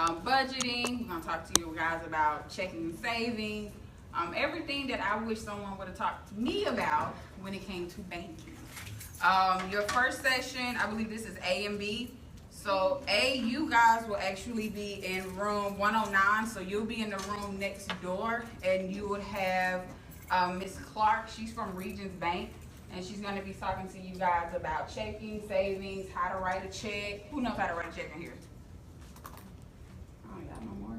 budgeting. We're going to talk to you guys about checking and savings. Everything that I wish someone would have talked to me about when it came to banking. Your first session, I believe this is A and B. So A, you guys will actually be in room 109. So you'll be in the room next door, and you would have Miss Clark. She's from Regions Bank, and she's going to be talking to you guys about checking, savings, how to write a check. Who knows how to write a check in here? Oh, y'all know more?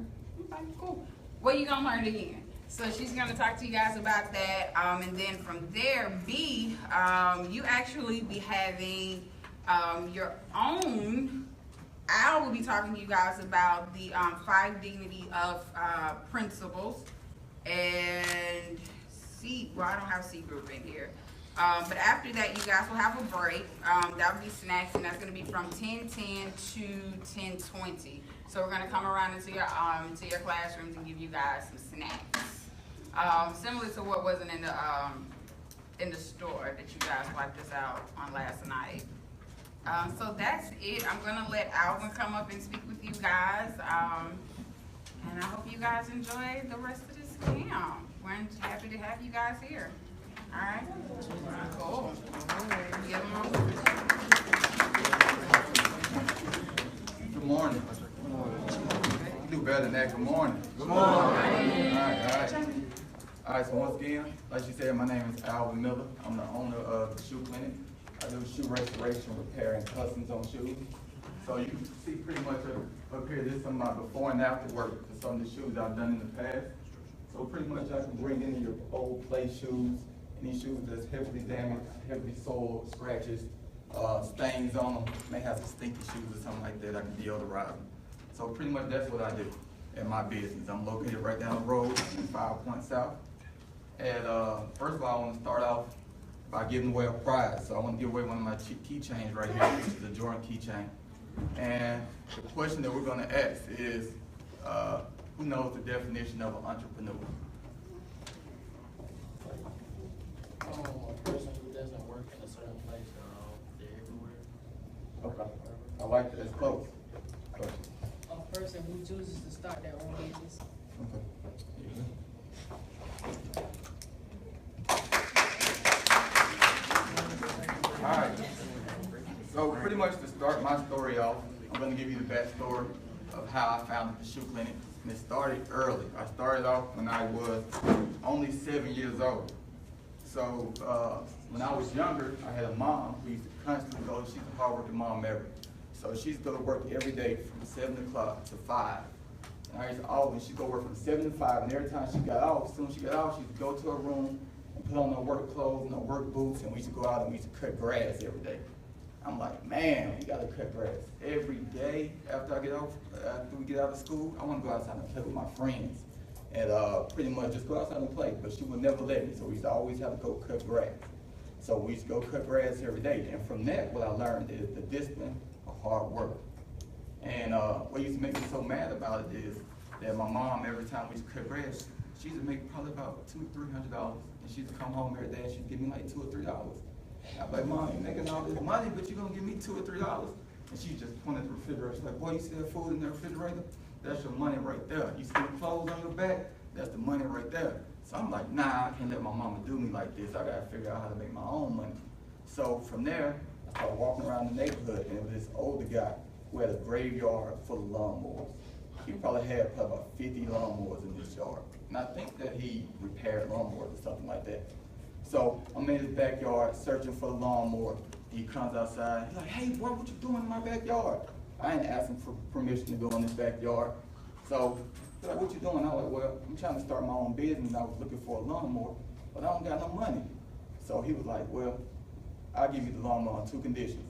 Okay, cool. Well, you're going to learn again. So she's going to talk to you guys about that. And then from there, B, you actually be having your own. I will be talking to you guys about the 5 dignity of principles. And C, well, I don't have C group in here. But after that, you guys will have a break. That will be snacks, and that's going to be from 10:10 to 10:20. So we're going to come around into your classrooms and give you guys some snacks, similar to what wasn't in the store that you guys wiped us out on last night. So that's it. I'm going to let Alvin come up and speak with you guys, and I hope you guys enjoy the rest of this camp. We're happy to have you guys here. All right. Cool. Good morning. You do better than that. Good morning. Good morning. All right. All right, so once again, like you said, my name is Alvin Miller. I'm the owner of the Shoe Clinic. I do shoe restoration, repair, and customs on shoes. So you can see pretty much up here, this is some of my before and after work for some of the shoes I've done in the past. So pretty much I can bring in your old play shoes, any shoes that's heavily damaged, heavily soiled, scratches, stains on them, may have some stinky shoes or something like that, I can deodorize them. So pretty much that's what I do in my business. I'm located right down the road in 5 Point South. And first of all, I want to start off by giving away a prize. So I want to give away one of my keychains right here, which is a Jordan keychain. And the question that we're going to ask is, who knows the definition of an entrepreneur? A person who doesn't work in a certain place, they're everywhere. Okay. I like that. It's close. A person who chooses to start their own business. Okay. All right. So pretty much to start my story off, I'm going to give you the backstory of how I founded the Shoe Clinic. And it started early. I started off when I was only 7 years old. So when I was younger, I had a mom who used to constantly go. She's a hardworking mom ever. So she used to go to work every day from 7 o'clock to 5. And I used to always, she'd go work from 7 to 5, and every time she got off, as soon as she got off, she'd go to her room and put on her work clothes and her work boots, and we used to go out and we used to cut grass every day. I'm like, man, we gotta cut grass every day after we get out of school. I wanna go outside and play with my friends and pretty much just go outside and play, but she would never let me, so we used to always have to go cut grass. So we used to go cut grass every day, and from that, what I learned is the discipline of hard work. And what used to make me so mad about it is that my mom, every time we used to cut grass, she used to make probably about $200 or $300, and she used to come home every day and she'd give me like $2 or $3. I'm like, Mom, you're making all this money, but you're gonna give me $2 or $3? And she just pointed at the refrigerator. She's like, boy, you see that food in the refrigerator? That's your money right there. You see the clothes on your back? That's the money right there. So I'm like, nah, I can't let my mama do me like this. I gotta figure out how to make my own money. So from there, I started walking around the neighborhood, and it was this older guy who had a graveyard full of lawnmowers. He probably had about 50 lawnmowers in his yard. And I think that he repaired lawnmowers or something like that. So I'm in his backyard searching for the lawnmower. He comes outside. He's like, hey, boy, what you doing in my backyard? I ain't asking for permission to go in his backyard. So he's like, what you doing? I was like, well, I'm trying to start my own business. I was looking for a lawnmower, but I don't got no money. So he was like, well, I'll give you the lawnmower on 2 conditions.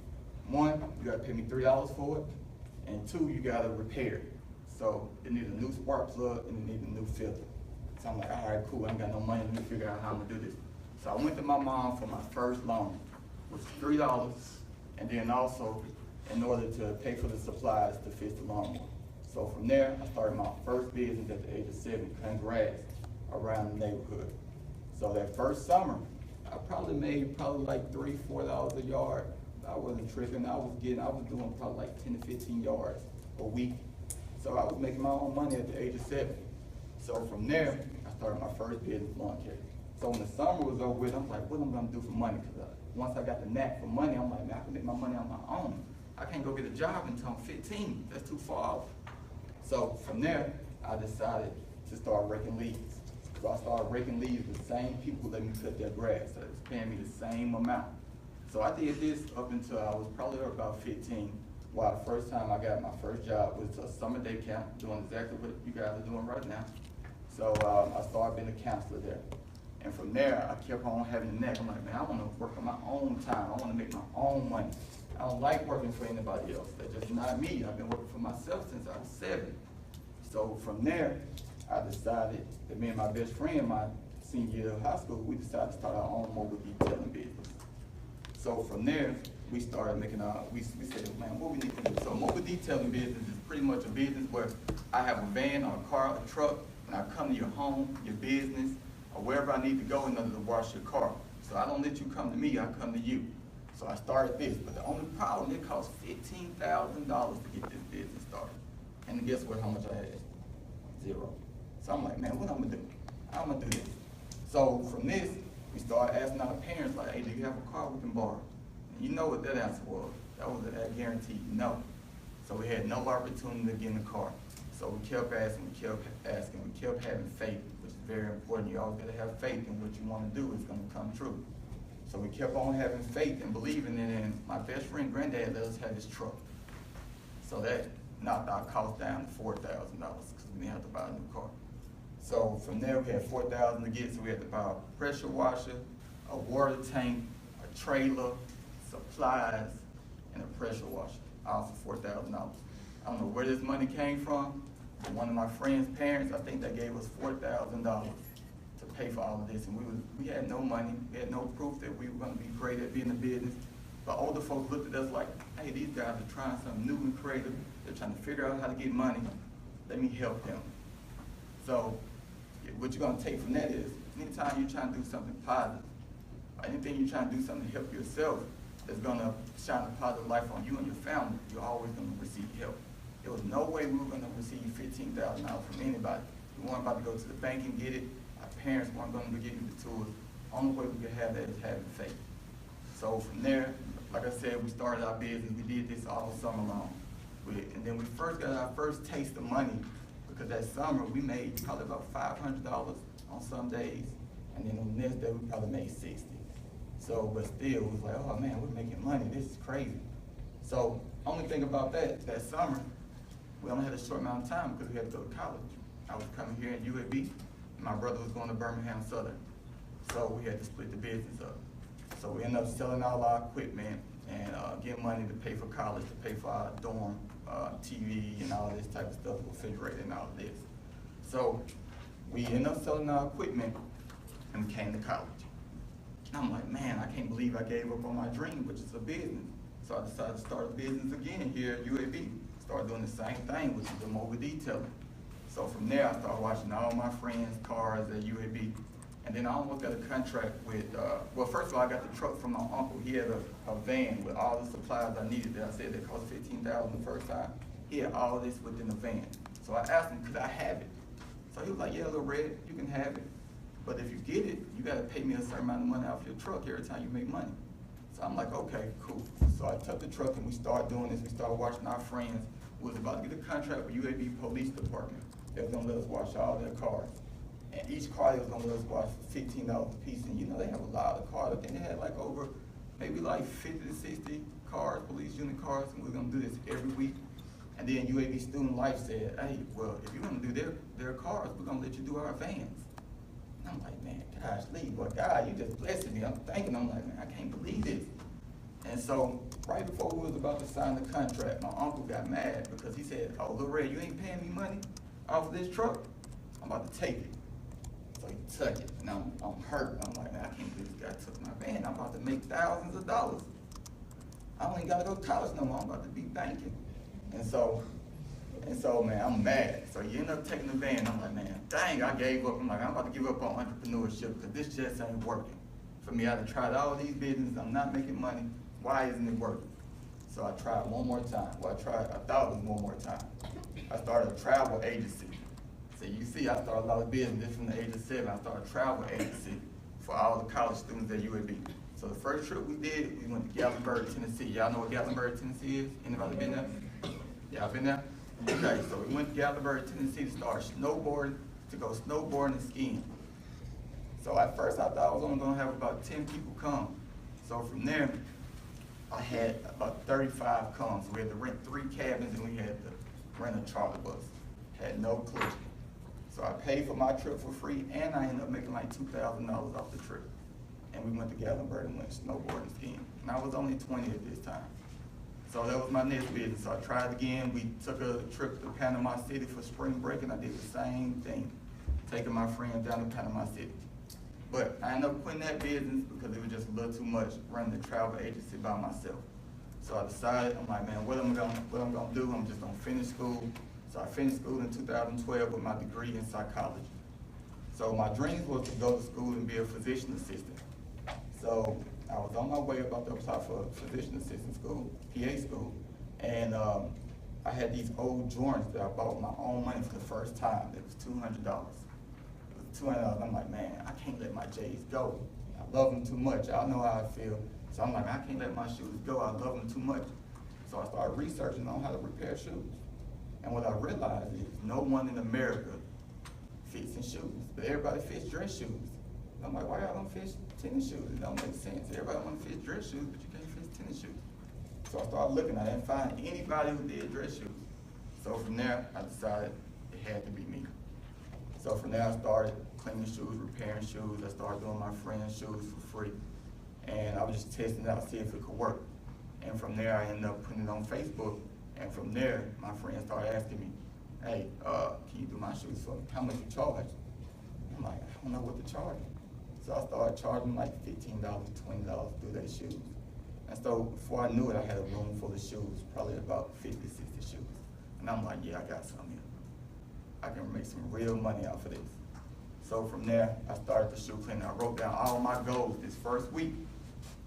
1, you gotta pay me $3 for it, and 2, you gotta repair it. So it needs a new spark plug and it needs a new filter. So I'm like, all right, cool, I ain't got no money, let me figure out how I'm gonna do this. So I went to my mom for my first loan, which was $3, and then also in order to pay for the supplies to fix the lawnmower. So from there, I started my first business at the age of 7, cutting grass around the neighborhood. So that first summer, I probably made like $3, $4 a yard. I wasn't tripping. I was doing probably like 10 to 15 yards a week. So I was making my own money at the age of 7. So from there, I started my first business, lawn care. So when the summer was over with, I'm like, what am I gonna do for money? Because once I got the knack for money, I'm like, man, I can make my money on my own. I can't go get a job until I'm 15. That's too far off. So from there, I decided to start raking leaves. So I started raking leaves with the same people let me cut their grass. So they was paying me the same amount. So I did this up until I was probably about 15. While the first time I got my first job was a summer day camp, doing exactly what you guys are doing right now. So I started being a counselor there. And from there, I kept on having the neck. I'm like, man, I want to work on my own time. I want to make my own money. I don't like working for anybody else. That's just not me. I've been working for myself since I was 7. So from there, I decided that me and my best friend, my senior year of high school, we decided to start our own mobile detailing business. So from there, we started making we said, man, what we need to do? So mobile detailing business is pretty much a business where I have a van or a car, a truck, and I come to your home, your business, or wherever I need to go in order to wash your car. So I don't let you come to me, I come to you. So I started this, but the only problem, it cost $15,000 to get this business started. And guess what, how much I had? 0. So I'm like, man, what I'm gonna do? I'm gonna do this. So from this, we started asking our parents, like, hey, do you have a car we can borrow? And you know what that answer was. That was a guaranteed no. So we had no opportunity to get in the car. So we kept asking, we kept having faith, which is very important. You always gotta have faith in what you wanna do is gonna come true. So we kept on having faith and believing in it, and my best friend granddad let us have his truck. So that knocked our cost down to $4,000 because we didn't have to buy a new car. So from there we had $4,000 to get, so we had to buy a pressure washer, a water tank, a trailer, supplies, and a pressure washer, all for $4,000. I don't know where this money came from, but one of my friend's parents, I think they gave us $4,000 to pay for all of this, and we had no money, we had no proof that we were gonna be great at being in business. But older folks looked at us like, hey, these guys are trying something new and creative, they're trying to figure out how to get money, let me help them. So what you're gonna take from that is, anytime you're trying to do something positive, or anything you're trying to do something to help yourself, that's gonna shine a positive light on you and your family, you're always gonna receive help. There was no way we were gonna receive $15,000 from anybody. We weren't about to go to the bank and get it. Our parents weren't gonna give you the tools. Only way we could have that is having faith. So from there, like I said, we started our business. We did this all summer long. And then we first got our first taste of money, because that summer we made probably about $500 on some days, and then on the next day we probably made 60. So, but still, it was like, oh man, we're making money, this is crazy. So, only thing about that summer, we only had a short amount of time because we had to go to college. I was coming here at UAB, and my brother was going to Birmingham Southern. So we had to split the business up. So we ended up selling all our equipment and get money to pay for college, to pay for our dorm, TV and all this type of stuff, refrigerator and all of this. So we ended up selling our equipment and we came to college. And I'm like, man, I can't believe I gave up on my dream, which is a business. So I decided to start a business again here at UAB. Started doing the same thing, which is the mobile detailing. So from there, I started watching all my friends' cars at UAB. And then I almost got a contract with, well, first of all, I got the truck from my uncle. He had a van with all the supplies I needed that I said that cost $15,000 the first time. He had all this within the van. So I asked him, could I have it? So he was like, yeah, Little Red, you can have it. But if you get it, you gotta pay me a certain amount of money off your truck every time you make money. So I'm like, okay, cool. So I took the truck and we started doing this. We started watching our friends who was about to get a contract with UAB Police Department. They was gonna let us wash all their cars. And each car they was gonna let us wash for $15 a piece. And you know, they have a lot of cars. I think they had like over, maybe like 50 to 60 cars, police unit cars, and we're gonna do this every week. And then UAB Student Life said, hey, well, if you're gonna do their cars, we're gonna let you do our vans. And I'm like, man, gosh, Lee, well, God, you just blessed me. I'm thinking, I'm like, man, I can't believe this. And so, right before we was about to sign the contract, my uncle got mad because he said, oh, Lil Ray, you ain't paying me money off of this truck? I'm about to take it. So he took it, and I'm hurt. I'm like, man, I can't believe this guy took my van. I'm about to make thousands of dollars. I don't even gotta go to college no more. I'm about to be banking. And so, man, I'm mad. So he ended up taking the van. I'm like, man, dang, I gave up. I'm like, I'm about to give up on entrepreneurship because this just ain't working. For me, I done tried all these businesses. I'm not making money. Why isn't it working? So I tried one more time. Well, I thought it was one more time. I started a travel agency. So you see, I started a lot of business from the age of 7. I started a travel agency for all the college students at UAB. So the first trip we did, we went to Gatlinburg, Tennessee. Y'all know what Gatlinburg, Tennessee is? Anybody been there? Y'all been there? Okay, so we went to Gatlinburg, Tennessee to start snowboarding, to go snowboarding and skiing. So at first I thought I was only gonna have about 10 people come. So from there, I had about 35 come. So we had to rent 3 cabins and we had to rent a charter bus. Had no clue. So I paid for my trip for free and I ended up making like $2,000 off the trip. And we went to Gatlinburg and went snowboarding and skiing. And I was only 20 at this time. So that was my next business. So I tried again. We took a trip to Panama City for spring break and I did the same thing, taking my friends down to Panama City. But I ended up quitting that business because it was just a little too much running the travel agency by myself. So I decided, I'm like, man, what I'm gonna do? I'm just gonna finish school. So I finished school in 2012 with my degree in psychology. So my dreams was to go to school and be a physician assistant. So I was on my way about to apply for physician assistant school, PA school, and I had these old Jordans that I bought with my own money for the first time. It was $200. It was $200. I'm like, man, I can't let my J's go. I love them too much. Y'all know how I feel. So I'm like, I can't let my shoes go. I love them too much. So I started researching on how to repair shoes. And what I realized is no one in America fits in shoes, but everybody fits dress shoes. I'm like, why y'all don't fit tennis shoes? It don't make sense. Everybody want to fit dress shoes, but you can't fit tennis shoes. So I started looking. I didn't find anybody who did dress shoes. So from there, I decided it had to be me. So from there, I started cleaning shoes, repairing shoes. I started doing my friends' shoes for free. And I was just testing it out, see if it could work. And from there, I ended up putting it on Facebook. And from there, my friends started asking me, hey, can you do my shoes for me? How much you charge? I'm like, I don't know what to charge. So I started charging like $15, $20 to do their shoes. And so before I knew it, I had a room full of shoes, probably about 50, 60 shoes. And I'm like, yeah, I got something here. I can make some real money off of this. So from there, I started the shoe clinic. I wrote down all my goals this first week.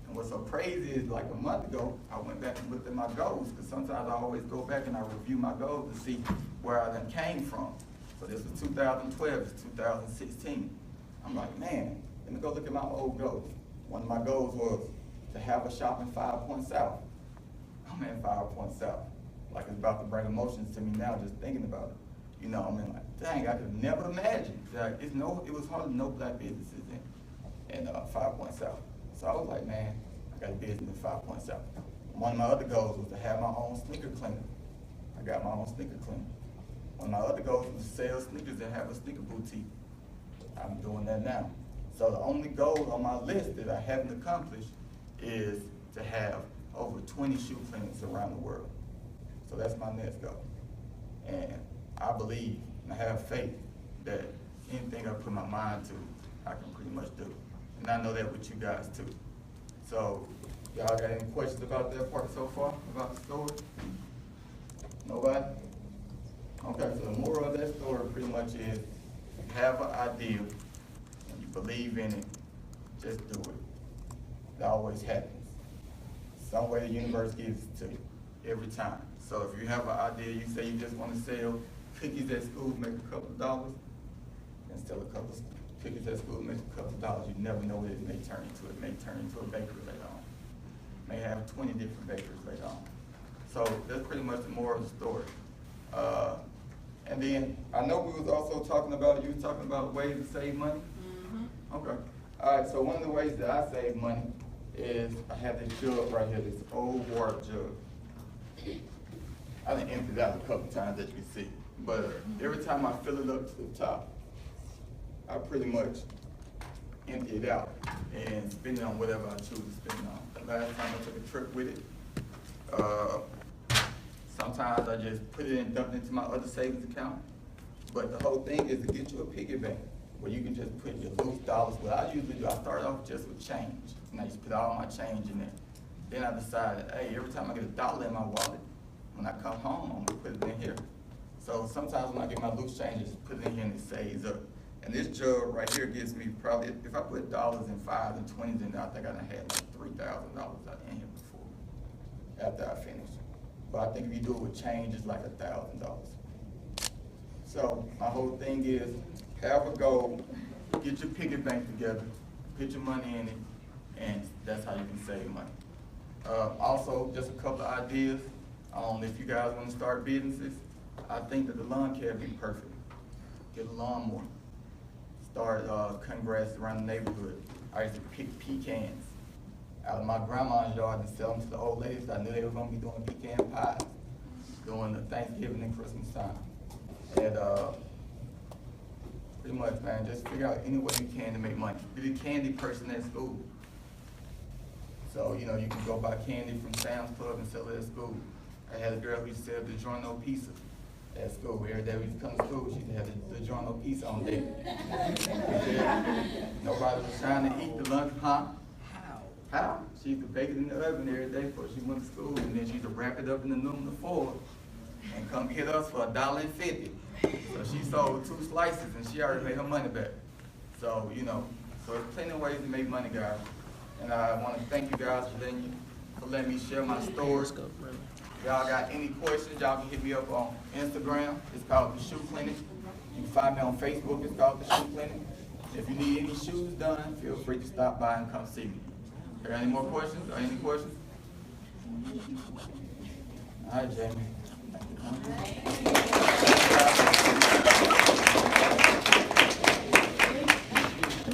And what's so crazy is like a month ago, I went back and looked at my goals, because sometimes I always go back and I review my goals to see where I then came from. So this was 2012, it's 2016. I'm like, man, let me go look at my old goals. One of my goals was to have a shop in 5 Points South. I'm in 5 Points South. Like it's about to bring emotions to me now just thinking about it. You know, I mean, like, dang, I could never imagine. Like, it was hardly no black businesses in 5 Points South. So I was like, man, I got a business in 5 Points South. One of my other goals was to have my own sneaker clinic. I got my own sneaker clinic. One of my other goals was to sell sneakers and have a sneaker boutique. I'm doing that now. So the only goal on my list that I haven't accomplished is to have over 20 shoe clinics around the world. So that's my next goal. And I believe and I have faith that anything I put my mind to, I can pretty much do. And I know that with you guys too. So, y'all got any questions about that part so far, about the story? Nobody? Okay, so the moral of that story pretty much is, you have an idea, and you believe in it, just do it. It always happens. Some way the universe gives it to you, every time. So if you have an idea, you say you just want to sell cookies at school, make a couple of dollars, and sell a couple of cookies at school, make a couple of dollars. You never know what it may turn into. It may turn into a bakery later on. May have 20 different bakeries later on. So that's pretty much the moral of the story. And then I know we was also talking about, you were talking about ways to save money. Mm-hmm. Okay. All right, so one of the ways that I save money is I have this jug right here, this old water jug. I done emptied it out a couple times, as you can see. But every time I fill it up to the top, I pretty much empty it out and spend it on whatever I choose to spend it on. The last time I took a trip with it, sometimes I just put it and dump it into my other savings account. But the whole thing is to get you a piggy bank where you can just put your loose dollars. What I usually do, I start off just with change. And I just put all my change in there. Then I decided, hey, every time I get $1 in my wallet, when I come home, I'm gonna put it in here. So sometimes when I get my loose change, I just put it in here and it saves up. And this jug right here gives me probably, if I put dollars and 5s and 20s in there, I think I done had like $3,000 out in here before. after I finish. But I think if you do it with change, it's like $1,000. So my whole thing is, have a goal, get your piggy bank together, put your money in it, and that's how you can save money. Also, just a couple of ideas. If you guys want to start businesses, I think that the lawn care would be perfect. Get a lawnmower. Start cutting grass around the neighborhood. I used to pick pecans out of my grandma's yard and sell them to the old ladies. I knew they were going to be doing pecan pies during the Thanksgiving and Christmas time. And pretty much, man, just figure out any way you can to make money. Be the candy person at school. So, you know, you can go buy candy from Sam's Club and sell it at school. I had a girl who used to sell DiGiorno pizza at school. Every day we used to come to school, she used to have the DiGiorno pizza on deck. Nobody was trying to eat the lunch, huh? How? She used to bake it in the oven every day before she went to school, and then she used to wrap it up in aluminum foil and come hit us for $1.50. So she sold 2 slices and she already made her money back. So, you know, so there's plenty of ways to make money, guys. And I want to thank you guys for letting me share my story. Y'all got any questions, y'all can hit me up on Instagram. It's called the Shoe Clinic. You can find me on Facebook. It's called the Shoe Clinic. If you need any shoes done, feel free to stop by and come see me. Are there any more questions or any questions? All right, Jamie.